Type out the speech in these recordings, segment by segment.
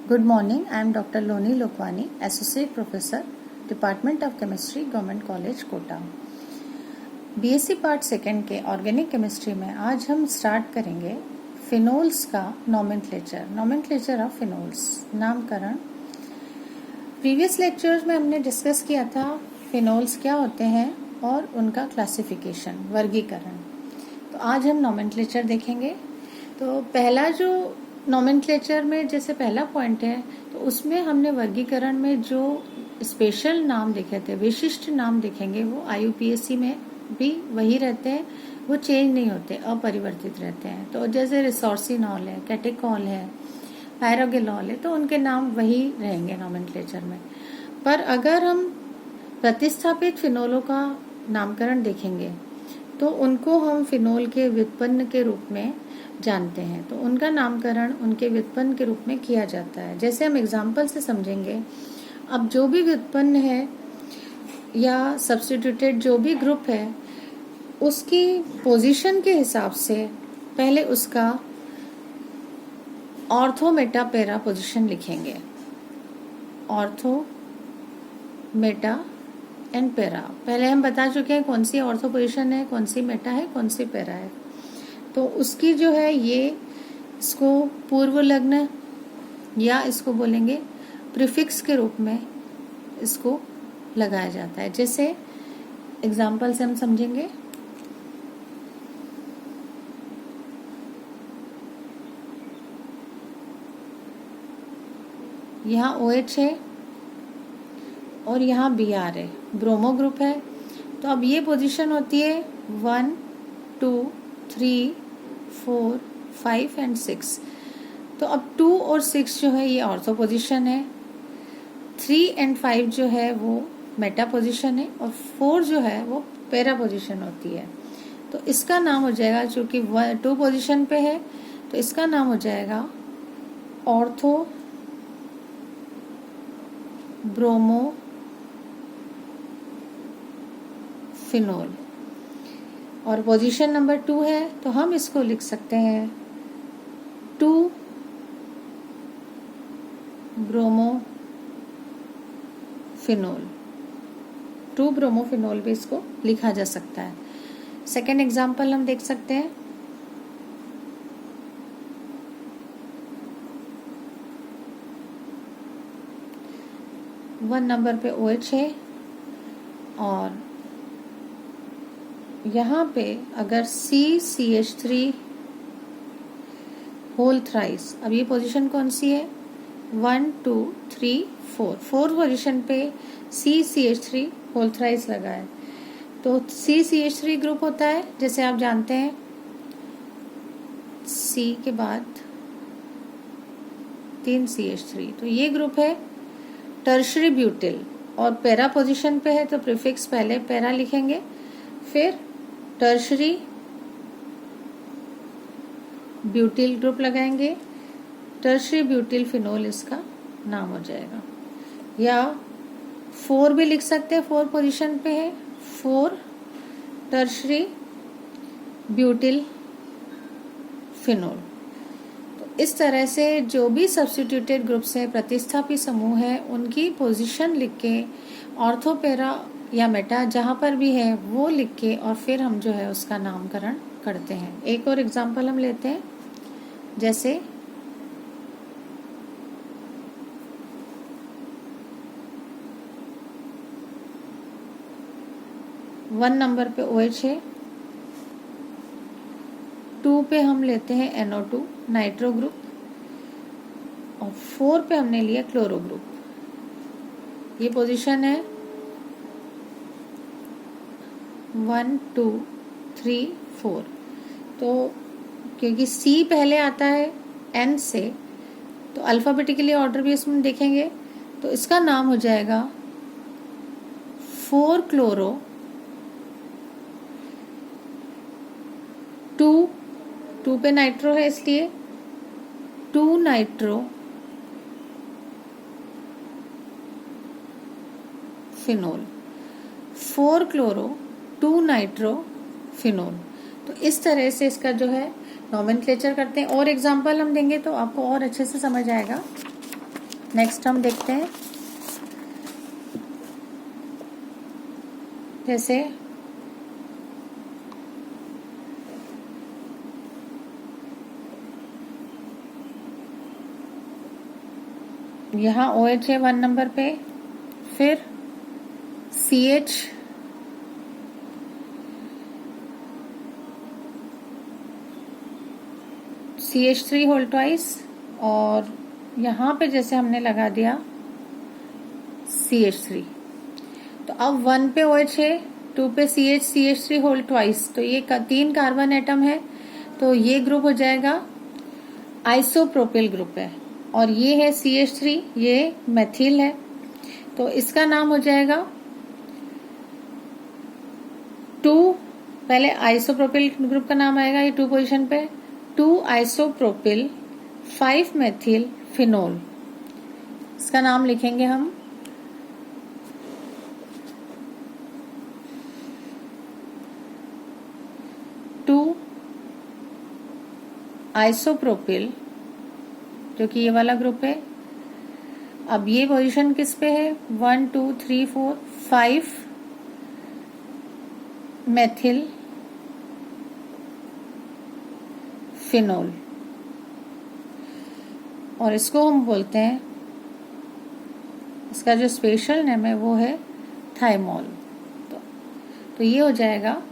Good morning. I am Dr. Loni Lokwani, Associate Professor, Department of Chemistry, Government College, कोटा। BSc part second के organic chemistry में आज हम start करेंगे phenols का नॉमेनक्लेचर ऑफ फिनोल्स, नामकरण। प्रीवियस लेक्चर्स में हमने डिस्कस किया था फिनोल्स क्या होते हैं और उनका क्लासिफिकेशन, वर्गीकरण। तो आज हम नॉमेनक्लेचर देखेंगे। तो पहला जो नॉमेनक्लेचर में जैसे पहला पॉइंट है, तो उसमें हमने वर्गीकरण में जो स्पेशल नाम देखे थे, विशिष्ट नाम देखेंगे, वो IUPAC में भी वही रहते हैं, वो चेंज नहीं होते, अपरिवर्तित रहते हैं। तो जैसे रिसोर्सिनॉल है, कैटेकॉल है, पायरोगेलॉल है, तो उनके नाम वही रहेंगे नॉमेनक्लेचर में। पर अगर हम प्रतिस्थापित फिनोलों का नामकरण देखेंगे तो उनको हम फिनोल के व्युत्पन्न के रूप में जानते हैं। तो उनका नामकरण उनके व्युत्पन्न के रूप में किया जाता है। जैसे हम एग्जाम्पल से समझेंगे, अब जो भी व्युत्पन्न है या सब्स्टिट्यूटेड जो भी ग्रुप है, उसकी पोजीशन के हिसाब से पहले उसका ऑर्थो मेटा पैरा पोजीशन लिखेंगे। ऑर्थो मेटा एंड पैरा, पहले हम बता चुके हैं कौन सी ऑर्थो पोजीशन है, कौन सी मेटा है, कौन सी पैरा है। तो उसकी जो है ये इसको पूर्व लग्न या इसको बोलेंगे प्रीफिक्स के रूप में इसको लगाया जाता है। जैसे एग्जाम्पल से हम समझेंगे, यहाँ OH है और यहाँ Br है, ब्रोमो ग्रुप है। तो अब ये पोजीशन होती है 1, 2, 3, 4, 5 एंड 6। तो अब 2 और 6 जो है ये ऑर्थो पोजीशन है, 3 एंड 5 जो है वो मेटा पोजीशन है, और 4 जो है वो पैरा पोजीशन होती है। तो इसका नाम हो जाएगा, चूंकि 2 पोजीशन पे है, तो इसका नाम हो जाएगा ऑर्थो ब्रोमो फिनोल। और पोजीशन नंबर 2 है, तो हम इसको लिख सकते हैं 2 ब्रोमो फिनोल। 2 ब्रोमो फिनोल भी इसको लिखा जा सकता है। सेकेंड एग्जाम्पल हम देख सकते हैं, वन नंबर पे OH है और यहाँ पे अगर CCH3 होल थ्राइस, अब ये पोजीशन कौन सी है, 1, 2, 3, 4, 4 पोजीशन पे CCH3 होल थ्राइस लगा है। तो CCH3 ग्रुप होता है, जैसे आप जानते हैं, C के बाद 3 CH3, तो ये ग्रुप है टर्शरी ब्यूटिल। और पैरा पोजीशन पे है तो प्रीफिक्स पहले पैरा लिखेंगे, फिर टर्शरी ब्यूटिल ग्रुप लगाएंगे, टर्शरी ब्यूटिल फिनोल इसका नाम हो जाएगा। या 4 भी लिख सकते हैं, 4 पोजीशन पे है, 4 टर्शरी ब्यूटिल फिनोल। तो इस तरह से जो भी सब्स्टिट्यूटेड ग्रुप्स है, प्रतिस्थापी समूह है, उनकी पोजीशन लिख के ऑर्थो पैरा या मेटा जहां पर भी है वो लिख के और फिर हम जो है उसका नामकरण करते हैं। एक और एग्जांपल हम लेते हैं, जैसे वन नंबर पे OH है, 2 पे हम लेते हैं NO2 नाइट्रो ग्रुप, और 4 पे हमने लिया क्लोरो ग्रुप। ये पोजीशन है 1, 2, 3, 4। तो क्योंकि C पहले आता है N से, तो अल्फाबेटिकली ऑर्डर भी इसमें देखेंगे, तो इसका नाम हो जाएगा 4 क्लोरो 2 पे नाइट्रो है इसलिए 2 nitro phenol, 4 chloro 2 nitro phenol. तो इस तरह से इसका जो है नॉमेनक्लेचर करते हैं। और एग्जाम्पल हम देंगे तो आपको और अच्छे से समझ आएगा। नेक्स्ट हम देखते हैं, जैसे यहाँ OH है 1 नंबर पे, फिर CH3 होल ट्वाइस, और यहाँ पे जैसे हमने लगा दिया CH3। तो अब 1 पे OH है, 2 पे CH3 होल ट्वाइस, तो ये 3 कार्बन एटम है, तो ये ग्रुप हो जाएगा आइसोप्रोपिल ग्रुप है। और ये है CH3, ये मेथिल है, तो इसका नाम हो जाएगा 2, पहले आइसोप्रोपिल ग्रुप का नाम आएगा, ये 2 पोजीशन पे, 2 आइसोप्रोपिल 5 मेथिल फिनोल, इसका नाम लिखेंगे हम। आइसोप्रोपिल, जो कि ये वाला ग्रुप है। अब ये पोजीशन किस पे है, 1 2 3 4 5 मेथिल फिनोल, और इसको हम बोलते हैं, इसका जो स्पेशल नेम है वो है थाइमोल। तो ये हो जाएगा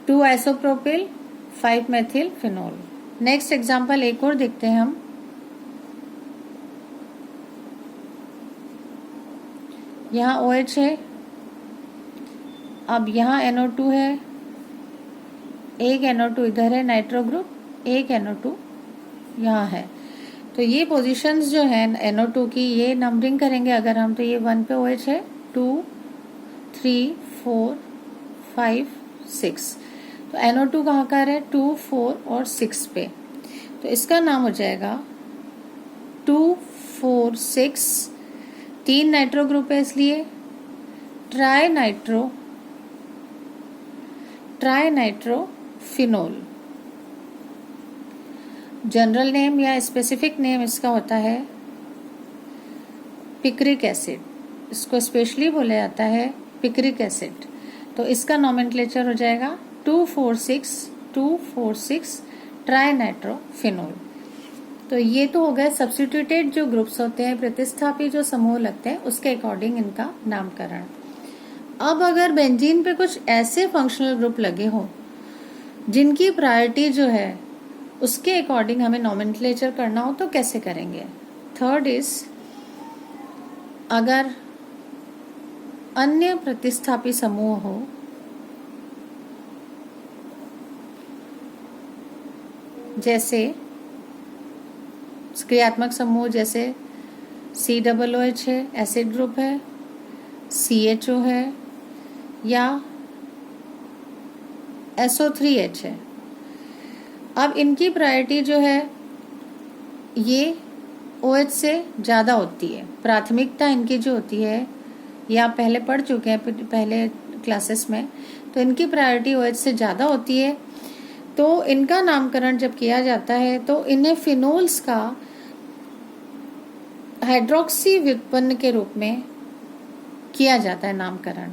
2 isopropyl 5 methyl phenol. Next example एक और देखते हैं हम। यहाँ OH है, अब यहाँ NO2 है, एक NO2 इधर है नाइट्रो ग्रुप, एक NO2 यहाँ है। तो ये पोजीशंस जो है NO2 की, ये नंबरिंग करेंगे अगर हम, तो ये 1 पे OH है, 2 3 4 5 6, तो NO2 कहाँ का है, 2 4 और 6 पे, तो इसका नाम हो जाएगा 2 4 6, 3 नाइट्रो ग्रुप है इसलिए tri nitro phenol. General name या स्पेसिफिक नेम इसका होता है पिक्रिक एसिड, इसको स्पेशली बोला जाता है पिक्रिक एसिड। तो इसका नोमेनक्लेचर हो जाएगा 246 ट्राई नाइट्रो फिनोल। तो ये तो हो गए सब्स्टिट्यूटेड जो ग्रुप्स होते हैं, प्रतिस्थापी जो समूह लगते हैं, उसके अकॉर्डिंग इनका नामकरण। अब अगर बेंजीन पे कुछ ऐसे फंक्शनल ग्रुप लगे हों जिनकी प्रायोरिटी जो है उसके अकॉर्डिंग हमें नोमेनक्लेचर करना हो, तो कैसे करेंगे। थर्ड इज, अगर अन्य प्रतिस्थापी समूह हो, जैसे क्रियात्मक समूह, जैसे COOH है, एसिड ग्रुप है, CHO है, या SO3H है। अब इनकी प्रायोरिटी जो है ये OH से ज़्यादा होती है, प्राथमिकता इनकी जो होती है, ये आप पहले पढ़ चुके हैं पहले क्लासेस में, तो इनकी प्रायोरिटी OH से ज़्यादा होती है। तो इनका नामकरण जब किया जाता है तो इन्हें फिनोल्स का हाइड्रोक्सी व्युत्पन्न के रूप में किया जाता है नामकरण।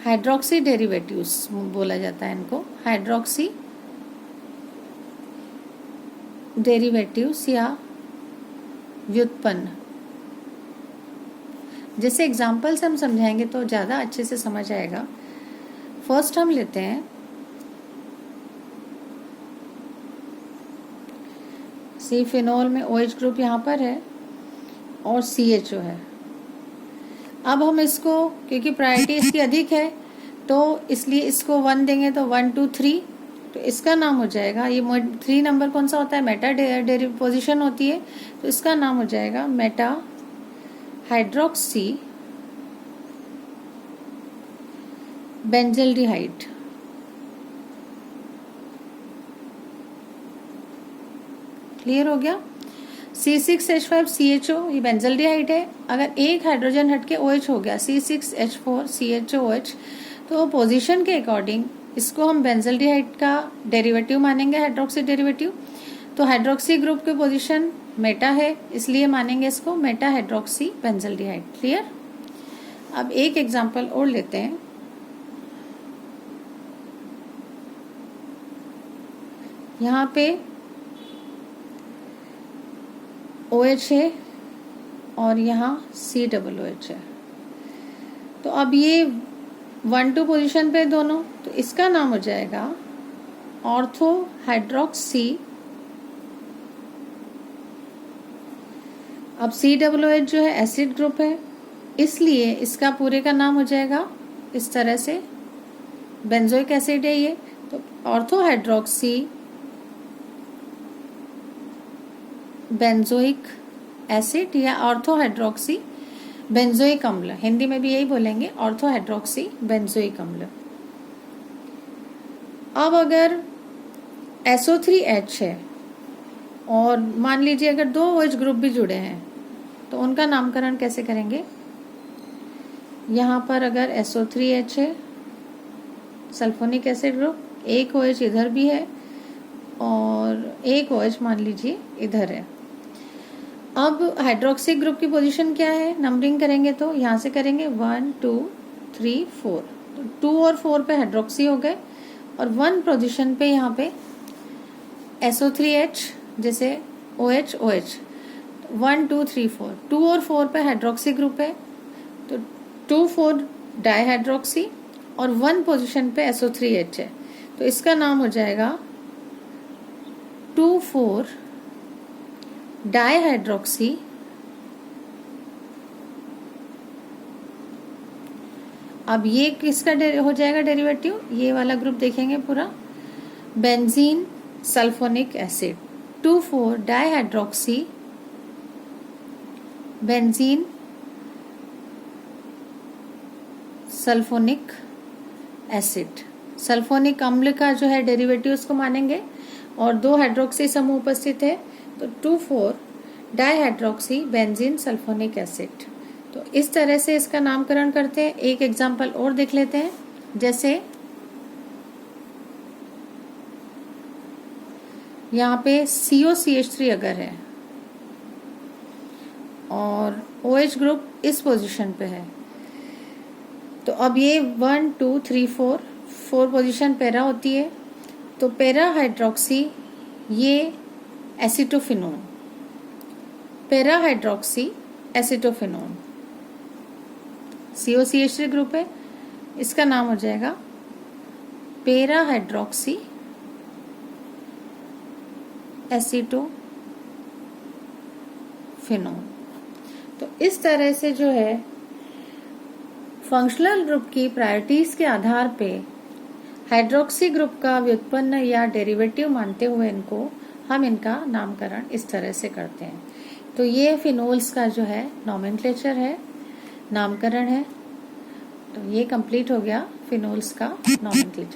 हाइड्रोक्सी डेरिवेटिव्स बोला जाता है इनको, हाइड्रोक्सी डेरिवेटिव्स या व्युत्पन्न। जैसे एग्जाम्पल्स हम समझाएंगे तो ज़्यादा अच्छे से समझ आएगा। फर्स्ट हम लेते हैं सी फिनोल में OH ग्रुप यहाँ पर है और CHO है। अब हम इसको, क्योंकि प्रायोरिटी इसकी अधिक है तो इसलिए इसको 1 देंगे, तो 1 2 3, तो इसका नाम हो जाएगा, ये 3 नंबर कौन सा होता है, मेटा पोजीशन होती है, तो इसका नाम हो जाएगा मेटा हाइड्रोक्सी बेंजल्डिहाइड। क्लियर हो गया। C6H5CHO ये बेंजल्डिहाइड है। अगर एक हाइड्रोजन हटके OH हो गया, C6H4CHOOH, तो पोजीशन के अकॉर्डिंग इसको हम बेंजल्डिहाइड का डेरिवेटिव मानेंगे, हाइड्रोक्सी डेरिवेटिव। तो हाइड्रोक्सी ग्रुप की पोजीशन मेटा है, इसलिए मानेंगे इसको मेटा हाइड्रोक्सी बेंजल्डिहाइड। क्लियर। अब एक एग्जांपल और लेते हैं। यहाँ पे OH है और यहाँ COOH है। तो अब ये 1-2 पोजीशन पे दोनों, तो इसका नाम हो जाएगा ऑर्थो हाइड्रोक्सी। अब COOH जो है एसिड ग्रुप है, इसलिए इसका पूरे का नाम हो जाएगा इस तरह से, बेंजोइक एसिड है ये, तो ऑर्थो हाइड्रोक्सी बेंजोइक एसिड या ऑर्थो हाइड्रोक्सी बेंजोइक अम्ल, हिंदी में भी यही बोलेंगे, ऑर्थो हाइड्रोक्सी बेंजोइक अम्ल। अब अगर SO3H है और मान लीजिए अगर 2 OH ग्रुप भी जुड़े हैं, तो उनका नामकरण कैसे करेंगे। यहाँ पर अगर SO3H है, सल्फोनिक एसिड ग्रुप, एक OH इधर भी है और एक OH मान लीजिए इधर है। अब हाइड्रोक्सी ग्रुप की पोजीशन क्या है, नंबरिंग करेंगे तो यहाँ से करेंगे 1 2 3 4, तो 2 और 4 पे हाइड्रोक्सी हो गए और 1 पोजीशन पे यहाँ पे SO3H जैसे OH OH, 1 2 3 4, 2 और 4 पे हाइड्रोक्सी ग्रुप है, तो 2,4 डाईहाइड्रोक्सी और 1 पोजीशन पे SO3H है, तो इसका नाम हो जाएगा 2,4 डाईहाइड्रोक्सी अब ये किसका हो जाएगा डेरिवेटिव, ये वाला ग्रुप देखेंगे पूरा, benzene sulphonic acid, 2,4 dihydroxy benzene sulphonic acid. Sulphonic अम्ल का जो है डेरिवेटिव उसको मानेंगे और 2 हाइड्रोक्सी समूह उपस्थित है, तो 2,4 डाईहाइड्रोक्सी बेंजीन सल्फोनिक एसिड। तो इस तरह से इसका नामकरण करते हैं। एक एग्जांपल और देख लेते हैं, जैसे यहाँ पे COCH3 अगर है और OH ग्रुप इस पोजीशन पे है, तो अब ये 1 2 3 4 पोजीशन पैरा होती है, तो पैरा हाइड्रोक्सी ये acetophenone, para hydroxy acetophenone, COCH3 group है, इसका नाम हो जाएगा पैरा हाइड्रोक्सी एसिटोफिनोन। तो इस तरह से जो है फंक्शनल ग्रुप की प्रायोरिटीज के आधार पे हाइड्रोक्सी ग्रुप का व्युत्पन्न या डेरिवेटिव मानते हुए हम इनका नामकरण इस तरह से करते हैं। तो ये फिनोल्स का जो है नॉमेनक्लेचर है, नामकरण है। तो ये कंप्लीट हो गया फिनोल्स का नॉमेनक्लेचर।